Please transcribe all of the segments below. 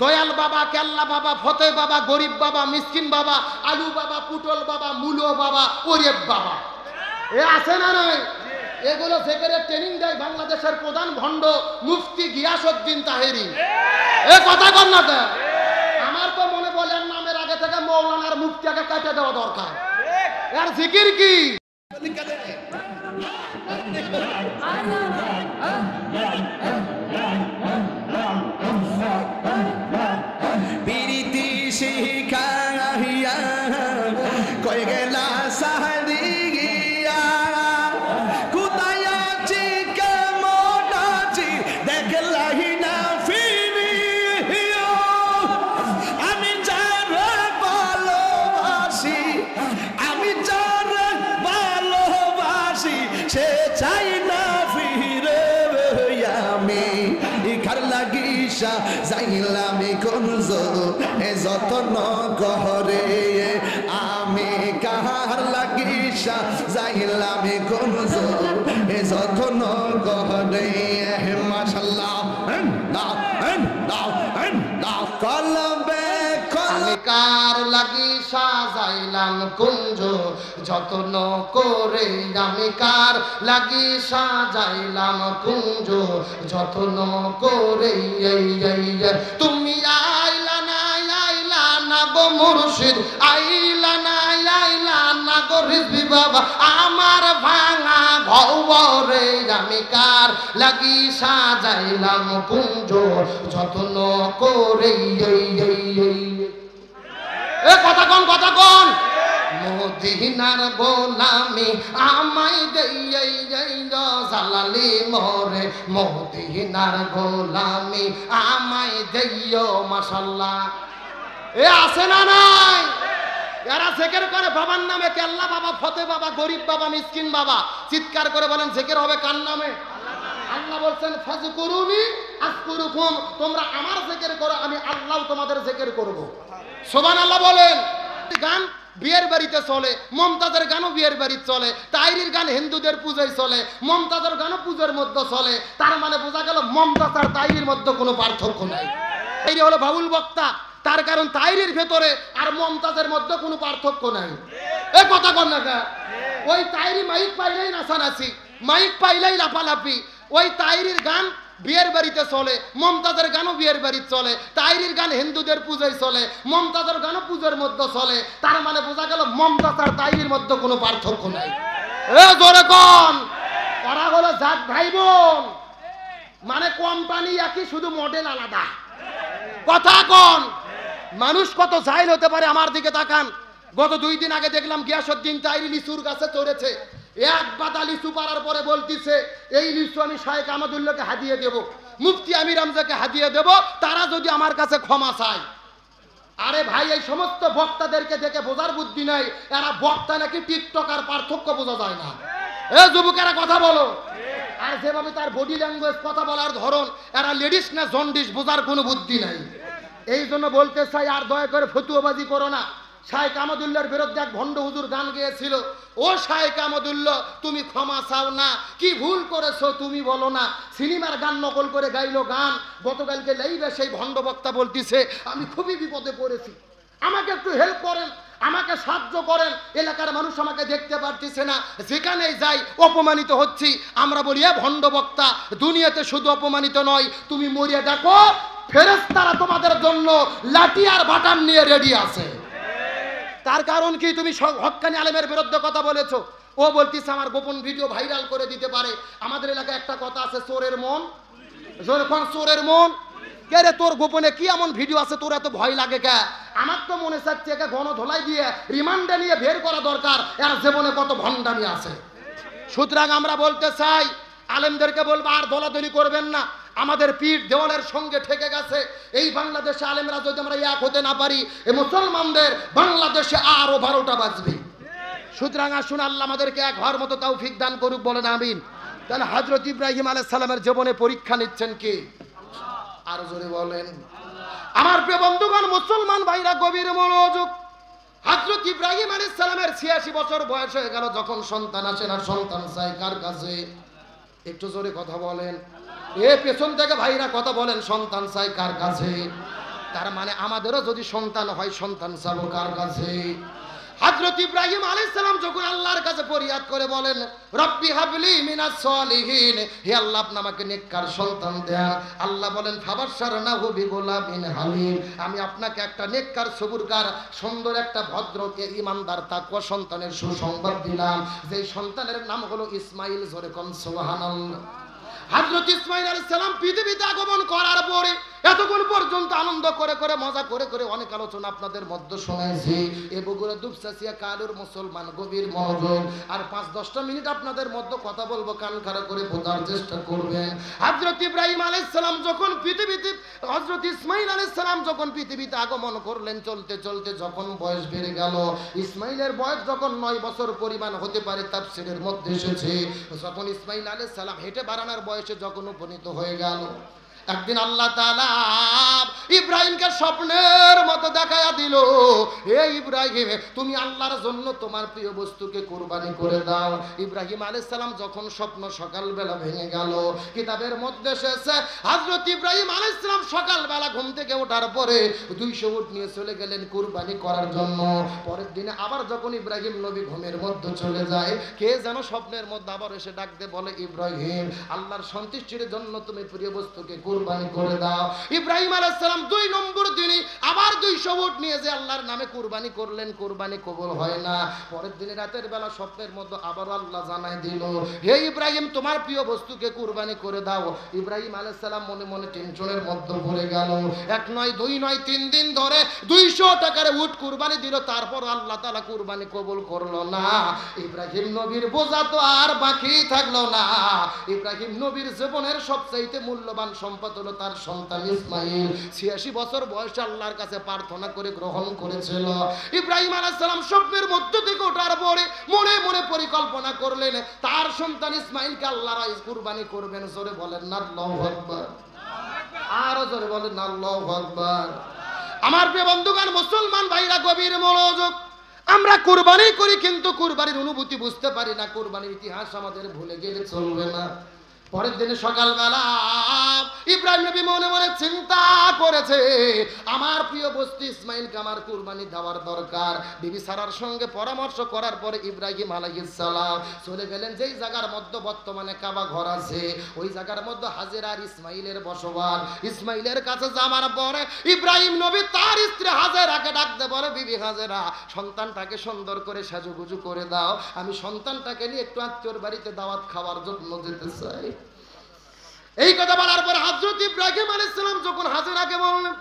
দয়াল বাবা, কেল্লা বাবা, ফতে বাবা, গরিব বাবা, মিসকিন বাবা, আলু বাবা, পুটল বাবা, মূলো বাবা, ওরেব বাবা, এ আছে না নয়? এগুলো জিকিরের ট্রেনিং দেয় বাংলাদেশের প্রধান ভণ্ড মুফতি গিয়াসউদ্দিন তাহেরি। এ কথা কর না কে? আমার তো মনে বলেন নামের আগে থেকে মৌলানার মুফতিকে কাটে দেওয়া দরকার। আর জিকির কি? পিরিতি শিখাইয়া কই গেলা সাহারিয়া, কোথায় আছি কেমন আছি দেখলাই না ফিরিয়া, আমি যারা ভালোবাসি, আমি যারা ভালোবাসি সে চাই না ফিরে, আমি ইখার লাগিসা যাইলাম কুঞ্জ এ যতন গহরে, আমি কাহার লাগিসা যাইলাম কুঞ্জ এ যতন গহরে। মাশাআল্লাহ কলবে আমি কার লাগি সাজাইলাম কুঞ্জ যত্ন করে, আমি কার লাগি সাজাইলাম কুঞ্জ যত্ন করে। তুমি আইলা না গো মুর্শিদ, আইলা না গো রিজভী বাবা, আমার ভাঙা ভবরে আমি কার লাগি সাজাইলাম কুঞ্জ যত্ন করে। এ কথা কোন মদিনার গোলামি আমায় দেই জালালি মোরে, মদিনার গোলামি আমায় দেইও। মাশাআল্লাহ, এ আছে না নাই? এরা জিকির করে বাবার নামে, কেল্লা বাবা, ফতে বাবা, গরিব বাবা, মিসকিন বাবা, চিৎকার করে বলেন জিকির হবে কার নামে? আল্লাহ বলছেন ফাজকুরুনি আযকুরুকুম, তোমরা আমার জিকির করো, আমি আল্লাহ তোমাদের জিকির করব। সুবহানাল্লাহ বলেন। গান বিয়ের বাড়িতে চলে, মমতাজের গানও বিয়ের বাড়িতে চলে, তাইরির গান হিন্দুদের পূজায় চলে, মমতাজের গানও পূজার মধ্যে চলে। তার মানে বোঝা গেল মমতাজ আর তাইরির মধ্যে কোনো পার্থক্য নাই। তাইরি হলো বাউল বক্তা, তার কারণ তাইরির ভেতরে আর মমতাজের মধ্যে কোনো পার্থক্য নাই। এ কথা কর না কা? ওই তাইরি মাইক পাইলেই নাচানাচি, মাইক পাইলেই লাফালাফি। ওই তাইরির গান বিয়ের বাড়িতে চলে, মমতাজের গানও বিয়ের বাড়িতে চলে, তাইরির গান হিন্দুদের পূজায় চলে, মমতাজের গানও পূজার মধ্যে চলে। তার মানে বোঝা গেল মমতাজ আর তাইরির মধ্যে কোনো পার্থক্য নাই। এ জোরে কোন? ওরা হলো জাত ভাই বোন, মানে কোম্পানি একই, শুধু মডেল আলাদা। কথা কোন? মানুষ কত জাহিল হতে পারে। আমার দিকে তাকান, গত 2 দিন আগে দেখলাম গিয়াসউদ্দিন তাইরি লিচুর গাছে চড়েছে, এক বাদা লিচু পাড়ার পরে বলতিছে এই লিচু আমি শায়েখ আহমদুল্লাহকে হাদিয়ে দেব, মুফতি আমির হামজাকে হাদিয়ে দেব, তারা যদি আমার কাছে ক্ষমা চায়। আরে ভাই, এই সমস্ত বক্তাদেরকে দেখে বোঝার বুদ্ধি নাই, এরা বক্তা নাকি টিকটক আর পার্থক্য বোঝা যায় না। এ যুবকেরা কথা বলো। আর যেভাবে তার বডি ল্যাঙ্গুয়েজ, কথা বলার ধরন, এরা লেডিস না জন্ডিস বোঝার কোনো বুদ্ধি নাই। এই জন্য বলতে চাই, আর দয়া করে ফতুয়াবাজি করো না। শায়েখ আহমদুল্লাহর বিরুদ্ধে এক ভণ্ড হুজুর গান গেয়েছিল, ও শায়েখ আহমদুল্লাহ তুমি ক্ষমা চাও না, কি ভুল করেছো তুমি বলো না। সিনেমার গান নকল করে গাইলো গান। গতকালকে লাইভে সেই ভণ্ড বক্তা বলতিছে আমি খুবই বিপদে পড়েছি, আমাকে একটু হেল্প করেন, আমাকে সাহায্য করেন, এলাকার মানুষ আমাকে দেখতে পারতেছে না, যেখানেই যাই অপমানিত হচ্ছি। আমরা বলি এ ভণ্ড বক্তা, দুনিয়াতে শুধু অপমানিত নয়, তুমি মরিয়া দেখো ফেরেশতারা তোমাদের জন্য লাঠি আর বাটাম নিয়ে রেডি আছে। তার কারণ কি? তুমি হক্কানি আলেমের বিরুদ্ধে কথা বলেছো, ও বলতিছে আমার গোপন ভিডিও ভাইরাল করে দিতে পারে। আমাদের এলাকায় একটা কথা আছে, চোরের মন, যখন চোরের মন, কে রে তোর গোপনে কি এমন ভিডিও আছে তোর এত ভয় লাগে কে? আমার তো মনে চাচ্ছে একে গণধোলাই দিয়ে রিমান্ডে নিয়ে বের করা দরকার, এর জীবনে কত ভণ্ডামি আছে। সুতরাং আমরা বলতে চাই, আলেমদেরকে বলবো আর দলাদলি করবেন না, আমাদের পিঠ দেওয়ালের সঙ্গে ঠেকে গেছে। এই বাংলাদেশে আলেমরা যদি আমরা এক হতে না পারি, এই মুসলমানদের বাংলাদেশে আরো 12টা বাজবে। সুতরাং আসুন আল্লাহ আমাদেরকে এক হওয়ার মতো তৌফিক দান করুক, বলেন আমিন। তাহলে হযরত ইব্রাহিম আলাইহিস সালামের জীবনে পরীক্ষা নিচ্ছেন কে? আর জোরে বলেন। আমার প্রিয় বন্ধুগণ, মুসলমান ভাইরা গভীর মনোযোগ। হযরত ইব্রাহিম আলাইহিস সালামের 86 বছর বয়স হয়ে গেল, যখন সন্তান আসে না, সন্তান চাই কার কাছে? একটু জোরে কথা বলেন। এ পেছন থেকে ভাইরা কথা বলেন, সন্তান চাই কার কাছে? তার মানে আমাদেরও যদি সন্তান হয়, সন্তান চাবো কার কাছে? হযরত ইব্রাহিম আলাইহিস সালাম যখন আল্লাহর কাছে ফরিয়াদ করে বলেন, রব্বি হাবলি মিনাস সলিহিন, হে আল্লাহ আপনি আমাকে নেককার সন্তান দেন। আল্লাহ বলেন, ফাবাশশারনাহু বিগুলামিন হালিম, আমি আপনাকে একটা নেককার সবুরকার সুন্দর একটা ভদ্র ঈমানদার তাকওয়া সন্তানের সুসংবাদ দিলাম, যেই সন্তানের নাম হলো ইসমাইল। জোরে কোন সুবহানাল্লাহ। হযরত ইসমাইল আলাইহিস সালাম পৃথিবীতে আগমন করার পরে এতক্ষণ পর্যন্ত আনন্দ করে করে মজা করে করে অনেক আলোচনা আপনাদের মধ্যে শুনেছি। এ বগুড়া দুপচাচিয়া কালুর মুসলমান গভীর মনোযোগ। আর 5-10টা মিনিট আপনাদের মধ্যে কথা বলবো, কান খাড়া করে বোঝার চেষ্টা করবেন। হযরত ইব্রাহিম আলাইহিস সালাম যখন পৃথিবীতে, হযরত ইসমাইল আলাইহিস সালাম যখন পৃথিবীতে আগমন করলেন, চলতে চলতে যখন বয়স বেড়ে গেল, ইসমাইলের বয়স যখন 9 বছর পরিমাণ হতে পারে তাফসীরের মধ্যে এসেছে, যখন ইসমাইল আলাইহিস সালাম হেঁটে বেড়ানোর বয়সে যখন উপনীত হয়ে গেল, একদিন আল্লাহ তাআলা ইব্রাহিমকে স্বপ্নের মতো দেখায়া দিল, হে ইব্রাহিম তুমি আল্লাহর জন্য তোমার প্রিয় বস্তুকে কুরবানি করে দাও। ইব্রাহিম আলাইহিস সালাম যখন স্বপ্ন সকালবেলা ভেঙে গেল, কিতাবের মধ্যে এসেছে হযরত ইব্রাহিম আলাইহিস সালাম সকালবেলা ঘুম থেকে ওঠার পরে 200 উট নিয়ে চলে গেলেন কুরবানি করার জন্য। পরের দিনে আবার যখন ইব্রাহিম নবী ঘুমের মধ্যে চলে যায়, কে যেন স্বপ্নের মধ্যে আবার এসে ডাক দিয়ে বলে, ইব্রাহিম আল্লাহর সন্তুষ্টির জন্য তুমি প্রিয় বস্তুকে কুরবানি করে দাও। ইব্রাহিম আলাইহিস সালাম 2 নম্বর দিনে আবার 200 উট নিয়ে যে আল্লাহর নামে কুরবানি করলেন, কুরবানি কবুল হয় না। পরের দিনে রাতের বেলা স্বপ্নের মধ্যে আবার আল্লাহ জানাই দিল, হে ইব্রাহিম তোমার প্রিয় বস্তুকে কুরবানি করে দাও। ইব্রাহিম আলাইহিস সালাম মনে মনে টেনশনের মধ্যে পড়ে গেল। 1 নয় 2 নয় 3 দিন ধরে 200 টাকার উট কুরবানি দিল, তারপর আল্লাহ তাআলা কুরবানি কবুল করলো না। ইব্রাহিম নবীর বোঝা তো আর বাকি থাকলো না। ইব্রাহিম নবীর জীবনের সবচেয়ে মূল্যবান সম্পদ হলো তার সন্তান ইসমাইল। 86 বছর বয়সে আল্লাহর কাছে প্রার্থনা করে গ্রহণ করেছিল। ইব্রাহিম আলাইহিস সালাম স্বপ্নের মধ্য থেকে ওঠার পরে মনে মনে পরিকল্পনা করলেন তার সন্তান ইসমাইলকে আল্লাহর কুরবানি করবেন। জোরে বলেন না আল্লাহু আকবার, আরো জোরে বলেন না আল্লাহু আকবার। আমার প্রিয় বন্ধুগণ, মুসলমান ভাইরা গভীর মনোযোগ। আমরা কুরবানি করি কিন্তু কুরবানির অনুভূতি বুঝতে পারি না, কুরবানির ইতিহাস আমাদের ভুলে গেলে চলবে না। পরের দিনে সকালবেলা ইব্রাহিম নবী মনে মনে চিন্তা করেছে, আমার প্রিয় বস্তু ইসমাইলকে আমার কুরবানি দেওয়ার দরকার। বিবি সারার সঙ্গে পরামর্শ করার পরে ইব্রাহিম আলাইহিস সালাম চলে গেলেন যেই জায়গার মধ্যে বর্তমানে কাবা ঘর আছে, ওই জায়গার মধ্যে হাজেরা আর ইসমাইলের বসবাস। ইসমাইলের কাছে যাওয়ার পরে ইব্রাহিম নবী তার স্ত্রী হাজেরাকে ডাকতে বলে, বিবি হাজেরা সন্তানটাকে সুন্দর করে সাজুগুজু করে দাও, আমি সন্তানটাকে নিয়ে একটু আত্মীয়র বাড়িতে দাওয়াত খাওয়ার জন্য যেতে চাই। এই কথা বলার পর হযরত ইব্রাহিম আলাইহিস সালাম যখন হাজেরাকে বললেন,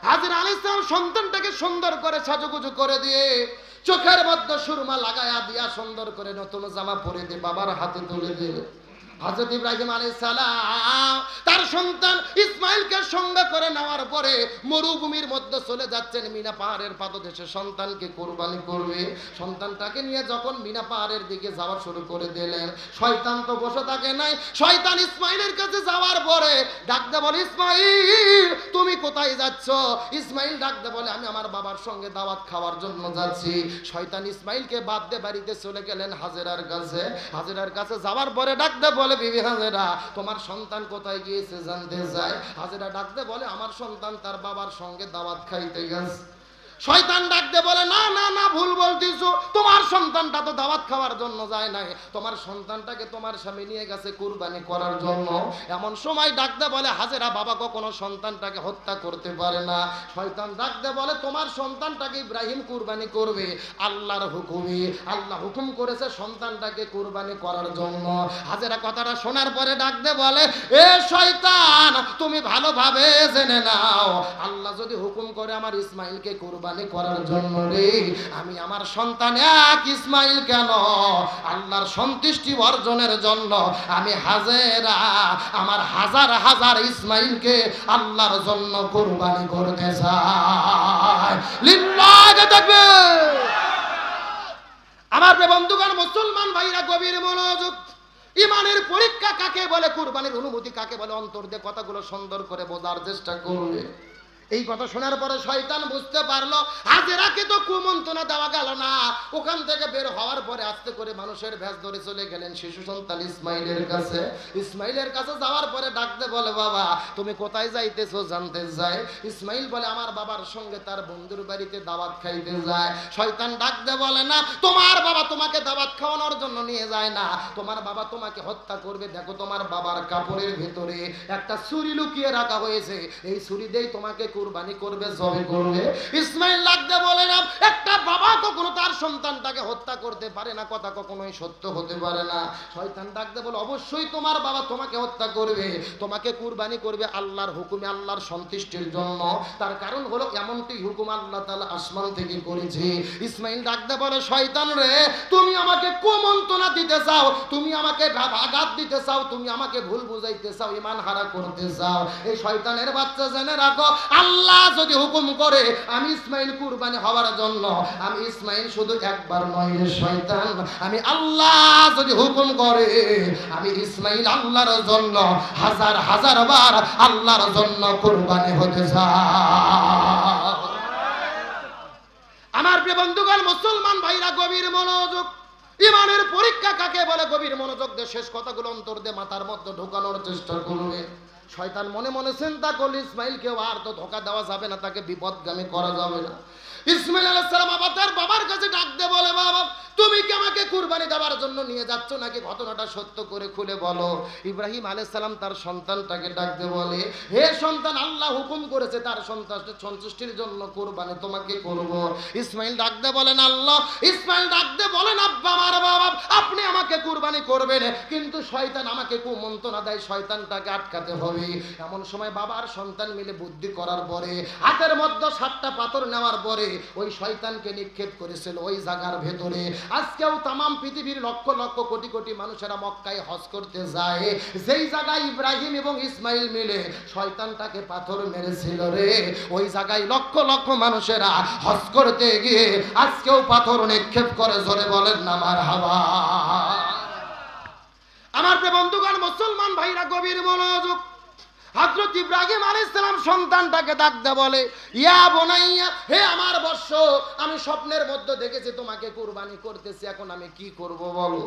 হাজেরা আলাইহিস সালাম সন্তানটাকে সুন্দর করে সাজুগুজু করে দিয়ে চোখের মধ্যে সুরমা লাগায়া দিয়া সুন্দর করে নতুন জামা পরে দিয়ে বাবার হাতে তুলে দিলেন। হযরত ইব্রাহিম আলাইহিস সালাম তার সন্তান ইসমাইলকে সঙ্গে করে নেওয়ার পরে মরুভূমির মধ্যে চলে যাচ্ছেন, মিনা পাহাড়ের পাদদেশে সন্তানকে কুরবানি করবে। সন্তানটাকে নিয়ে যখন মিনা পাহাড়ের দিকে যাওয়া শুরু করে দিলেন, শয়তান তো বসে থাকে নাই। শয়তান ইসমাইলের কাছে যাওয়ার পরে ডাকতে বলে, ইসমাইল তুমি কোথায় যাচ্ছ? ইসমাইল ডাকতে বলে, আমি আমার বাবার সঙ্গে দাওয়াত খাওয়ার জন্য যাচ্ছি। শয়তান ইসমাইলকে বাদ দিয়ে বাড়িতে চলে গেলেন হাজেরার কাছে। হাজেরার কাছে যাওয়ার পরে ডাকতে বলে, বিবি হাজেরা তোমার সন্তান কোথায় গিয়েছে জানতে চায়। হাজেরা ডাকতে বলে, আমার সন্তান তার বাবার সঙ্গে দাওয়াত খাইতে গেছে। শয়তান ডাকতে বলে, না না না ভুল বলতেছো, তোমার সন্তানটা তো দাওয়াত খাওয়ার জন্য যায় নাই, তোমার সন্তানটাকে তোমার স্বামী নিয়ে গেছে কুরবানি করার জন্য। এমন সময় ডাকতে বলে, হাজেরা বাবা কখনো সন্তানটাকে হত্যা করতে পারে না। শয়তান ডাকতে বলে, তোমার সন্তানটাকে ইব্রাহিম কুরবানি করবে আল্লাহর হুকুমে, আল্লাহ হুকুম করেছে সন্তানটাকে কুরবানি করার জন্য। হাজেরা কথাটা শোনার পরে ডাকতে বলে, এ শয়তান তুমি ভালোভাবে জেনে নাও, আল্লাহ যদি হুকুম করে আমার ইসমাইলকে কুরবানি করার জন্য রে, আমি আমার সন্তান এক ইসমাইল কেন আল্লাহর সন্তুষ্টি অর্জনের জন্য আমি হাজেরা আমার হাজার হাজার ইসমাইলকে আল্লাহর জন্য কুরবানি করতে চাই। লিল্লাহি তাকবীর। আমার বন্ধুগণ, মুসলমান ভাইরা গভীর মনোযোগ। ইমানের পরীক্ষা কাকে বলে, কুরবানির অনুভূতি কাকে বলে, অন্তর দিয়ে কথাগুলো সুন্দর করে বোঝার চেষ্টা করবে। এই কথা শোনার পরে শয়তান বুঝতে পারলো হাজেরাকে তো কুমন্ত্রণা দেওয়া গেল না। ওখান থেকে বের হওয়ার পরে আস্তে করে মানুষের ভেষ ধরে চলে গেলেন শিশু সন্তান ইসমাইলের কাছে। ইসমাইলের কাছে যাওয়ার পরে ডাকতে বলে, বাবা তুমি কোথায় যাইতেছো জানতে চাই। ইসমাইল বলে, আমার বাবার সঙ্গে তার বন্ধুর বাড়িতে দাওয়াত খাইতে যায়। শয়তান ডাকতে বলে, না তোমার বাবা তোমাকে দাওয়াত খাওয়ানোর জন্য নিয়ে যায় না, তোমার বাবা তোমাকে হত্যা করবে। দেখো তোমার বাবার কাপড়ের ভিতরে একটা ছুরি লুকিয়ে রাখা হয়েছে, এই ছুরি দিয়েই তোমাকে কুরবানি করবে, জবে করবে। ইসমাইল লাগতে বলে, না একটা বাবা কখনো তার সন্তানটাকে হত্যা করতে পারে না, কথা কখনোই সত্য হতে পারে না। শয়তান ডাকতে বলে, অবশ্যই তোমার বাবা তোমাকে হত্যা করবে, তোমাকে কুরবানি করবে আল্লাহর হুকুমে, আল্লাহর সন্তুষ্টির জন্য। তার কারণ হলো এমনটি হুকুম আল্লাহ তাআলা আসমান থেকে করেছে। ইসমাইল ডাকতে বলে, শয়তান রে, তুমি আমাকে কুমন্ত্রণা দিতে চাও, তুমি আমাকে আঘাত দিতে চাও, তুমি আমাকে ভুল বুঝাইতে চাও, ঈমান হারা করতে চাও। এই শয়তানের বাচ্চা জেনে রাখো, আল্লাহ যদি হুকুম করে আমি ইসমাইল কুরবানি হওয়ার জন্য, আমি ইসমাইল শুধু একবার নয় রে শয়তান, আমি আল্লাহ যদি হুকুম করে আমি ইসমাইল আল্লাহর জন্য হাজার হাজার বার আল্লাহর জন্য কুরবানি হতে চাই। আমার প্রিয় বন্ধুগণ, মুসলমান ভাইরা গভীর মনোযোগ। ইমানের পরীক্ষা কাকে বলে গভীর মনোযোগ দিয়ে শেষ কথাগুলো অন্তর দিয়ে মাথার মধ্যে ঢোকানোর চেষ্টা করবে। শয়তান মনে মনে চিন্তা করল, ইসমাইলকে আর তো ধোকা দেওয়া যাবে না, তাকে বিপদগামী করা যাবে না। ইসমাইল আলাইহিস সালাম আবার তার বাবার কাছে ডাক দিয়ে বলে, বাবা তুমি কি আমাকে কুরবানি দেওয়ার জন্য নিয়ে যাচ্ছ নাকি ঘটনাটা সত্য করে খুলে বলো। ইব্রাহিম আলাইহিস সালাম তার সন্তানটাকে ডাক দিয়ে বলে, হে সন্তান, আল্লাহ হুকুম করেছে তার সন্তানের সন্তুষ্টির জন্য কুরবানি তোমাকে করব। ইসমাইল ডাক দিয়ে বলেন, আল্লাহ। ইসমাইল ডাক দিয়ে বলেন, আব্বা আমার বাবা আপনি আমাকে কুরবানি করবেন, কিন্তু শয়তান আমাকে কুমন্ত্রণা দেয়, শয়তানটাকে আটকাতে হবে। এমন সময় বাবার সন্তান মিলে বুদ্ধি করার পরে হাতের মধ্যে 7টা পাথর নেওয়ার পরে ওই শয়তানকে নিক্ষেপ করেছিল ওই জায়গার ভেতরে। আজকেও তামাম পৃথিবীর লক্ষ লক্ষ কোটি কোটি মানুষেরা মক্কায় হজ করতে যায়, যেই জায়গায় ইব্রাহিম এবং ইসমাইল মিলে শয়তানটাকে পাথর মেরেছিল রে, ওই জায়গায় লক্ষ লক্ষ মানুষেরা হজ করতে গিয়ে আজকেও পাথর নিক্ষেপ করে। জোরে বলেন না মারহাবা। আমার প্রিয় বন্ধুগণ, মুসলমান ভাইরা গভীর মনোযোগ। হযরত ইব্রাহিম আলাইহিস সালাম সন্তানটাকে ডাকতে বলে, ইয়া বুনাইয়া, হে আমার বৎস, আমি স্বপ্নের মধ্যে দেখেছি তোমাকে কুরবানি করতেছি, এখন আমি কি করব বলো।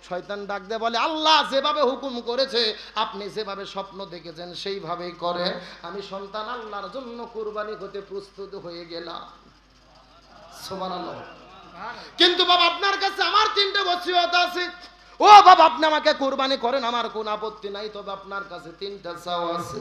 শয়তান ডাকতে বলে, আল্লাহ যেভাবে হুকুম করেছে, আপনি যেভাবে স্বপ্ন দেখেছেন সেইভাবেই করেন। আমি সন্তান আল্লাহর জন্য কুরবানি হতে প্রস্তুত হয়ে গেলাম। সুবহানাল্লাহ। কিন্তু বাবা আপনার কাছে আমার 3টে ওসিয়ত আছে। ও বাবা আপনি আমাকে কুরবানি করেন, আমার কোনো আপত্তি নাই, তবে আপনার কাছে 3টা চাওয়া আছে।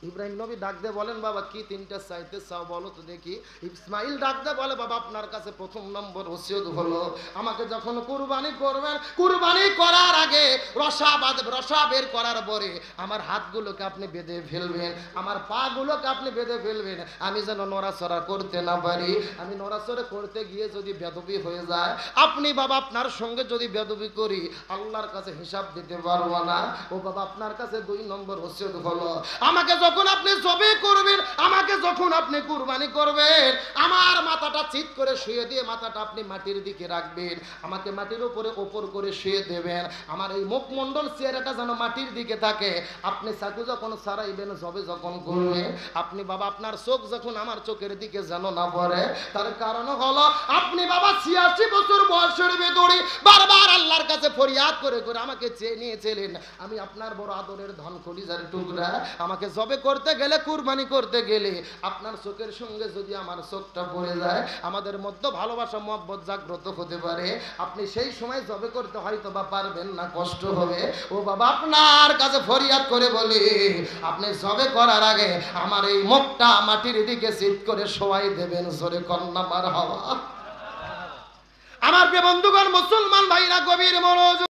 ইব্রাহিম নবী ডাক দিয়ে বলেন, বাবা কি 3টা চাইতে চাও বলো তো দেখি। ইসমাইল ডাক দিয়ে বলে, বাবা আপনার কাছে 1 নম্বর ওসিয়ত হলো, আমাকে যখন কুরবানি করবেন, কুরবানি করার আগে রসা বের করার পরে আমার হাতগুলোকে আপনি বেঁধে ফেলবেন, আমার পাগুলোকে আপনি বেঁধে ফেলবেন, আমি যেন নড়াচড়া করতে না পারি। আমি নড়াচড়া করতে গিয়ে যদি বেদবি হয়ে যায়, আপনি বাবা আপনার সঙ্গে যদি বেদবি করি আল্লাহর কাছে হিসাব দিতে পারবো না। ও বাবা আপনার কাছে 2 নম্বর ওসিয়ত হলো, আমাকে যখন আপনি জবে করবেন, আমাকে যখন আপনি কুরবানি করবেন, আমার মাথাটা চিৎ করে শুয়ে দিয়ে মাথাটা আপনি মাটির দিকে রাখবেন, আমাকে মাটির উপরে ওপর করে শুয়ে দেবেন, আমার এই মুখমণ্ডল চেহারাটা যেন মাটির দিকে থাকে। আপনি চাকু যখন ছাড়াইবেন, জবে যখন করবেন, আপনি বাবা আপনার চোখ যখন আমার চোখের দিকে যেন না পড়ে। তার কারণ হলো আপনি বাবা 86 বছর বয়সের ভেতরে বারবার আল্লাহর কাছে ফরিয়াদ করে করে আমাকে চেয়ে নিয়েছিলেন। আমি আপনার বড় আদরের ধন কলিজার টুকরা, আমাকে জবে করতে গেলে, কুরবানি করতে গেলে আপনার চোখের সঙ্গে যদি আমার চোখটা পড়ে যায়, আমাদের মধ্যে ভালোবাসা মহব্বত জাগ্রত হতে পারে। আপনি সেই সময় জবে করতে হয়তো বা পারবেন না, কষ্ট হবে। ও বাবা আপনার কাছে ফরিয়াদ করে বলি, আপনি জবে করার আগে আমার এই মুখটা মাটির দিকে চিৎ করে শোয়াই দেবেন। জোরে কন্যা মারহাবা। আমার প্রিয় বন্ধুগণ, মুসলমান ভাইরা গভীর মনোযোগ।